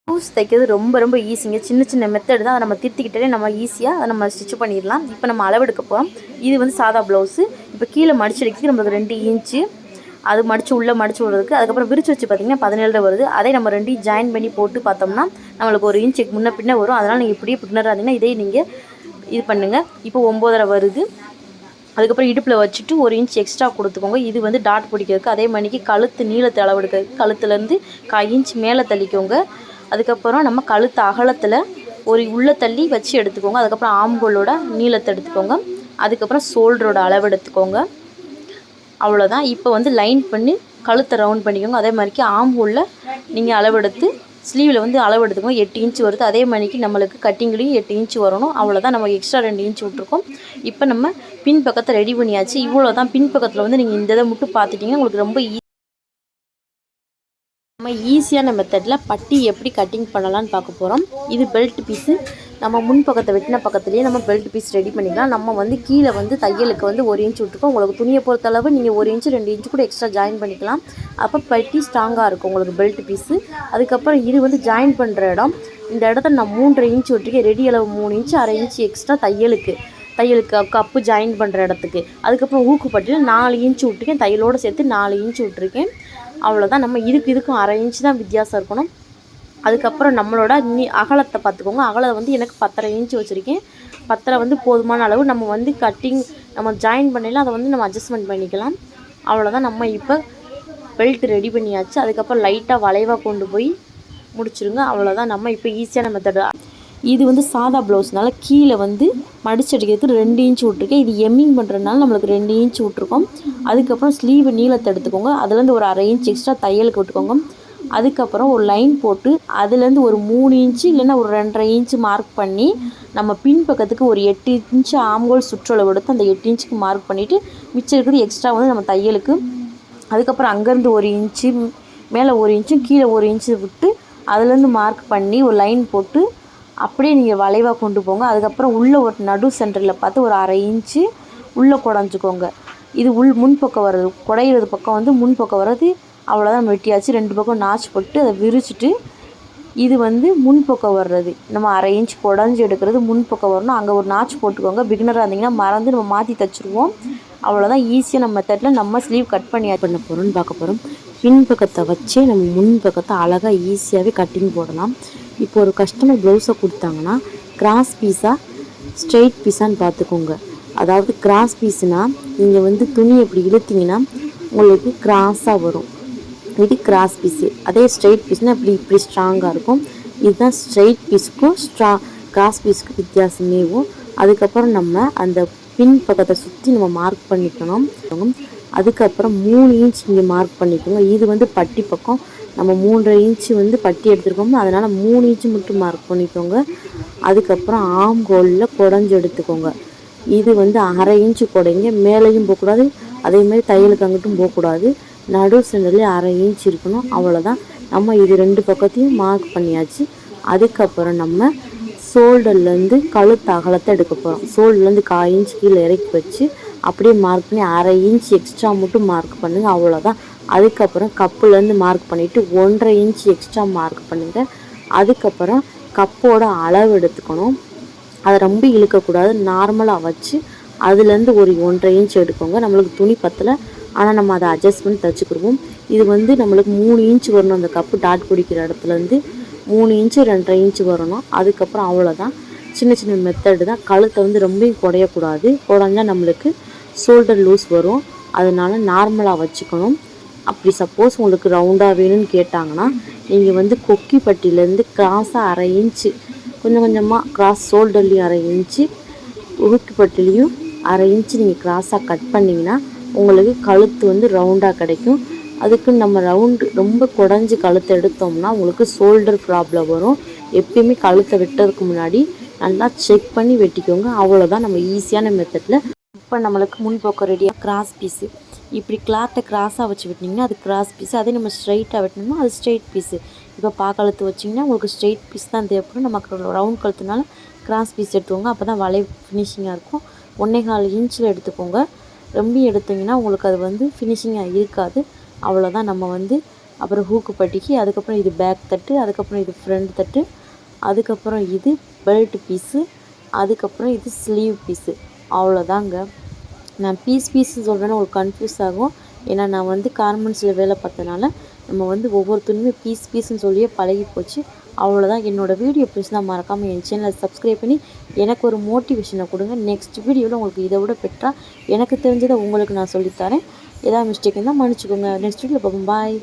Blouse தைக்கிறது ரொம்ப ரொம்ப ஈஸிங்க. சின்ன சின்ன மெத்தட் தான். அதை நம்ம திருத்திக்கிட்டாலே நம்ம ஈஸியாக அதை நம்ம ஸ்டிச் பண்ணிடலாம். இப்போ நம்ம அளவெடுக்க போகிறோம். இது வந்து சாதா ப்ளவுஸு. இப்போ கீழே மடிச்சு அடிக்கிறதுக்கு நம்மளுக்கு 2 இன்ச்சு, அது மடித்து உள்ளே மடித்து விடுறதுக்கு. அதுக்கப்புறம் விரிச்சு வச்சு பார்த்திங்கன்னா 17 வருது. அதே நம்ம 2 ஜாயின் பண்ணி போட்டு பார்த்தோம்னா நம்மளுக்கு 1 இன்ச்சு முன்ன பின்ன வரும். அதனால் நீங்கள் இப்படியே பின்னராக இருந்தீங்கன்னா இதே நீங்கள் இது பண்ணுங்கள். இப்போ 9.5 வருது. அதுக்கப்புறம் இடுப்பில் வச்சுட்டு 1 இன்ச் எக்ஸ்ட்ரா கொடுத்துக்கோங்க. இது வந்து டாட் பிடிக்கிறதுக்கு. அதே மாதிரிக்கு கழுத்து நீளத்தை அளவெடுக்கிறதுக்கு கழுத்துலேருந்து 1/4 இன்ச் மேலே தள்ளிக்கோங்க. அதுக்கப்புறம் நம்ம கழுத்து அகலத்தில் ஒரு உள்ளே தள்ளி வச்சு எடுத்துக்கோங்க. அதுக்கப்புறம் ஆம்கோலோட நீளத்தை எடுத்துக்கோங்க. அதுக்கப்புறம் ஷோல்டரோட அளவு எடுத்துக்கோங்க. அவ்வளோதான். இப்போ வந்து லைன் பண்ணி கழுத்தை ரவுண்ட் பண்ணிக்கோங்க. அதே மாதிரிக்கு ஆம்ஹோலில் நீங்கள் அளவெடுத்து ஸ்லீவில் வந்து அளவு எடுத்துக்கோங்க. 8 இன்ச் வருது. அதே மாதிரிக்கு நம்மளுக்கு கட்டிங்லேயும் 8 இன்ச் வரணும். அவ்வளோதான். நம்ம எக்ஸ்ட்ரா 2 இன்ச் விட்ருக்கோம். இப்போ நம்ம பின் பக்கத்தை ரெடி பண்ணியாச்சு. இவ்வளோ தான். பின் பக்கத்தில் வந்து நீங்கள் இந்த இதை மட்டும் பார்த்துட்டிங்கன்னா உங்களுக்கு ரொம்ப நம்ம ஈஸியான மெத்தடில் பட்டி எப்படி கட்டிங் பண்ணலான்னு பார்க்க போகிறோம். இது பெல்ட் பீஸு. நம்ம முன் பக்கத்தை வெட்டின பக்கத்துலேயே நம்ம பெல்ட் பீஸ் ரெடி பண்ணிக்கலாம். நம்ம வந்து கீழே வந்து தையலுக்கு வந்து 1 இன்ச் விட்டுருக்கோம். உங்களுக்கு துணியை பொறுத்தளவு நீங்கள் 1 இன்ச்சு 2 இன்ச்சு கூட எக்ஸ்ட்ரா ஜாயின் பண்ணிக்கலாம். அப்போ பட்டி ஸ்ட்ராங்காக இருக்கும் உங்களுக்கு பெல்ட் பீஸு. அதுக்கப்புறம் இது வந்து ஜாயின் பண்ணுற இடம். இந்த இடத்துல நான் 3.5 இன்ச் விட்டுருக்கேன். ரெடி அளவு 3 இன்ச்சு 1/2 இன்ச்சு எக்ஸ்ட்ரா தையலுக்கு கப்பு ஜாயின் பண்ணுற இடத்துக்கு. அதுக்கப்புறம் ஊக்குப்பட்டியில் 4 இன்ச்சு விட்டுருக்கேன். தையலோடு சேர்த்து 4 இன்ச்சு விட்டுருக்கேன். அவ்வளோதான். நம்ம இதுக்கும் 1/2 இன்ச்சு தான் வித்தியாசம் இருக்கணும். அதுக்கப்புறம் நம்மளோட அகலத்தை பார்த்துக்கோங்க. அகலம் வந்து எனக்கு 10.5 இன்ச்சு வச்சுருக்கேன். 10 வந்து போதுமான அளவு. நம்ம வந்து கட்டிங் நம்ம ஜாயின் பண்ணல அதை வந்து நம்ம அட்ஜஸ்ட்மெண்ட் பண்ணிக்கலாம். அவ்வளோதான். நம்ம இப்போ பெல்ட் ரெடி பண்ணியாச்சு. அதுக்கப்புறம் லைட்டாக வளைவாக கொண்டு போய் முடிச்சுருங்க. அவ்வளோதான். நம்ம இப்போ ஈஸியான மெத்தடு. இது வந்து சாதா ப்ளவுஸ்னால கீழே வந்து மடிச்சு அடிக்கிறதுக்கு 2 இன்ச் விட்ருக்கேன். இது எம்மிங் பண்ணுறதுனால நம்மளுக்கு 2 இன்ச் விட்ருக்கோம். அதுக்கப்புறம் ஸ்லீவ் நீளத்தை எடுத்துக்கோங்க. அதுலேருந்து ஒரு 1/2 இன்ச் எக்ஸ்ட்ரா தையலுக்கு விட்டுக்கோங்க. அதுக்கப்புறம் ஒரு லைன் போட்டு அதுலேருந்து ஒரு 3 இன்ச்சு இல்லைன்னா ஒரு 2.5 இன்ச்சு மார்க் பண்ணி நம்ம பின் பக்கத்துக்கு ஒரு 8 இன்ச்சு ஆம்கோல் சுற்றளவு எடுத்து அந்த 8 இன்ச்சுக்கு மார்க் பண்ணிவிட்டு மிச்சம் இருக்கிறது எக்ஸ்ட்ரா வந்து நம்ம தையலுக்கு. அதுக்கப்புறம் அங்கேருந்து 1 இன்ச்சு மேலே 1 இன்ச்சும் கீழே 1 இன்ச்சு விட்டு அதுலேருந்து மார்க் பண்ணி ஒரு லைன் போட்டு அப்படியே நீங்கள் வளைவாக கொண்டு போங்க. அதுக்கப்புறம் உள்ளே ஒரு நடு சென்டரில் பார்த்து ஒரு 1/2 இன்ச்சு உள்ளே குடஞ்சிக்கோங்க. இது முன்பக்கம் வர்றது குடையிறது பக்கம் வந்து முன்பக்கம் வர்றது. அவ்வளோதான். வெட்டியாச்சு. 2 பக்கம் நாச்சு போட்டு அதை விரிச்சிட்டு இது வந்து முன்பக்கம் வர்றது. நம்ம 1/2 இன்ச் குடஞ்சி எடுக்கிறது முன்பக்கம் வரணும். அங்கே ஒரு நாச்சு போட்டுக்கோங்க. பிகினராக இருந்தீங்கன்னா மறந்து நம்ம மாற்றி தைச்சிருவோம். அவ்வளோதான். ஈஸியாக நம்ம மெத்தடில் நம்ம ஸ்லீவ் கட் பண்ணி பண்ண போகிறோம்னு பார்க்க போகிறோம். பின் பக்கத்தை வச்சே நம்ம முன் பக்கத்தை அழகாக ஈஸியாகவே கட்டிங் போடலாம். இப்போ ஒரு கஸ்டமர் ப்ளவுஸை கொடுத்தாங்கன்னா கிராஸ் பீஸாக ஸ்ட்ரெயிட் பீஸான்னு பார்த்துக்கோங்க. அதாவது கிராஸ் பீஸுனால் நீங்கள் வந்து துணி எப்படி இழுத்திங்கன்னா உங்களுக்கு கிராஸாக வரும். இது கிராஸ் பீஸு. அதே ஸ்ட்ரெயிட் பீஸ்னால் இப்படி ஸ்ட்ராங்காக இருக்கும். இதுதான் ஸ்ட்ரெயிட் பீஸுக்கும் கிராஸ் பீஸுக்கும் வித்தியாசமேவும். அதுக்கப்புறம் நம்ம அந்த பின் பக்கத்தை சுற்றி நம்ம மார்க் பண்ணிக்கணும். அதுக்கப்புறம் 3 இன்ச் இங்கே மார்க் பண்ணிக்கோங்க. இது வந்து பட்டி பக்கம். நம்ம 3.5 இன்ச்சு வந்து பட்டி எடுத்துருக்கோம். அதனால் 3 இன்ச்சு மட்டும் மார்க் பண்ணிக்கோங்க. அதுக்கப்புறம் ஆம்கோலில் குடஞ்சி எடுத்துக்கோங்க. இது வந்து 1/2 இன்ச்சு குடைங்க. மேலேயும் போகக்கூடாது, அதேமாதிரி தையலுக்கு அங்கிட்டும் போகக்கூடாது. நடு சென்டர்லேயே 1/2 இன்ச் இருக்கணும். அவ்வளோதான். நம்ம இது 2 பக்கத்தையும் மார்க் பண்ணியாச்சு. அதுக்கப்புறம் நம்ம ஷோல்டர்லேருந்து கழுத்து அகலத்தை எடுக்க போகிறோம். ஷோல்டர்லேருந்து 1/4 இன்ச் கீழே இறக்கி வச்சு அப்படியே மார்க் பண்ணி 1/2 இன்ச் எக்ஸ்ட்ரா மட்டும் மார்க் பண்ணுங்கள். அவ்வளோதான். அதுக்கப்புறம் கப்புலேருந்து மார்க் பண்ணிவிட்டு 1.5 இன்ச் எக்ஸ்ட்ரா மார்க் பண்ணுங்கள். அதுக்கப்புறம் கப்போட அளவு எடுத்துக்கணும். அதை ரொம்ப இழுக்கக்கூடாது. நார்மலாக வச்சு அதுலேருந்து ஒரு 1.5 இன்ச் எடுக்கோங்க. நம்மளுக்கு துணி பத்தலை, ஆனால் நம்ம அதை அட்ஜஸ்ட் பண்ணி தைச்சிக்கிடுவோம். இது வந்து நம்மளுக்கு 3 இன்ச் வரணும். அந்த கப்பு டாட் பிடிக்கிற இடத்துலேருந்து 3 இன்ச்சு 2.5 இன்ச்சு வரணும். அதுக்கப்புறம் அவ்வளோதான். சின்ன சின்ன மெத்தடு தான். கழுத்தை வந்து ரொம்ப குடையக்கூடாது. குடஞ்சா நம்மளுக்கு ஷோல்டர் லூஸ் வரும். அதனால் நார்மலாக வச்சுக்கணும். அப்படி சப்போஸ் உங்களுக்கு ரவுண்டாக வேணும்னு கேட்டாங்கன்னா நீங்கள் வந்து கொக்கி பட்டியிலேருந்து கிராஸாக 1/2 இன்ச்சு கொஞ்சம் கொஞ்சமாக கிராஸ் ஷோல்டர்லேயும் 1/2 இன்ச்சு உருக்கி பட்டிலையும் 1/2 இன்ச்சு நீங்கள் கிராஸாக கட் பண்ணிங்கன்னா உங்களுக்கு கழுத்து வந்து ரவுண்டாக கிடைக்கும். அதுக்கு நம்ம ரவுண்டு ரொம்ப குடஞ்சி கழுத்தை எடுத்தோம்னா உங்களுக்கு ஷோல்டர் ப்ராப்ளம் வரும். எப்பயுமே கழுத்தை வெட்டுறதுக்கு முன்னாடி நல்லா செக் பண்ணி வெட்டிக்கோங்க. அவ்வளோதான். நம்ம ஈஸியான மெத்தடில் இப்போ நம்மளுக்கு முன்பக்கம் ரெடியாக கிராஸ் பீஸு. இப்படி கிளாத்தை கிராஸாக வச்சு வெட்டினீங்கன்னா அது கிராஸ் பீஸு. அதே நம்ம ஸ்ட்ரைட்டாக வெட்டினோம்னா அது ஸ்ட்ரெயிட் பீஸு. இப்போ கழுத்து வச்சிங்கன்னா உங்களுக்கு ஸ்ட்ரெயிட் பீஸ் தான் தேவைப்படும். நமக்கு ரவுண்ட் கழுத்துனால கிராஸ் பீஸ் எடுத்துக்கோங்க. அப்போ தான் வலை ஃபினிஷிங்காக இருக்கும். 1.25 இன்ச்சில் எடுத்துக்கோங்க. ரொம்ப எடுத்திங்கன்னா உங்களுக்கு அது வந்து ஃபினிஷிங்காக இருக்காது. அவ்வளோதான். நம்ம வந்து அப்புறம் ஹூக்கு பட்டிக்கு, அதுக்கப்புறம் இது பேக் தட்டு, அதுக்கப்புறம் இது ஃப்ரண்ட் தட்டு, அதுக்கப்புறம் இது பெல்ட் பீஸு, அதுக்கப்புறம் இது ஸ்லீவ் பீஸு. அவ்வளோதாங்க. நான் பீஸ்ன்னு சொல்கிறேன்னா உங்களுக்கு கன்ஃப்யூஸ் ஆகும். ஏன்னா நான் வந்து கார்மெண்ட்ஸில் வேலை பார்த்தனால நம்ம வந்து ஒவ்வொரு துணியுமே பீஸ்ன்னு சொல்லியே பழகி போச்சு. அவ்வளோதான். என்னோடய வீடியோ பிடிச்சிருந்தா மறக்காமல் என் சேனலை சப்ஸ்கிரைப் பண்ணி எனக்கு ஒரு மோட்டிவேஷனை கொடுங்க. நெக்ஸ்ட் வீடியோவில் உங்களுக்கு இதை விட பெட்டராக எனக்கு தெரிஞ்சதை உங்களுக்கு நான் சொல்லித்தரேன். ஏதாவது மிஸ்டேக் இருந்தால் மன்னிச்சிக்கோங்க. நெக்ஸ்ட் வீடியோவில் பார்ப்போம். பாய்.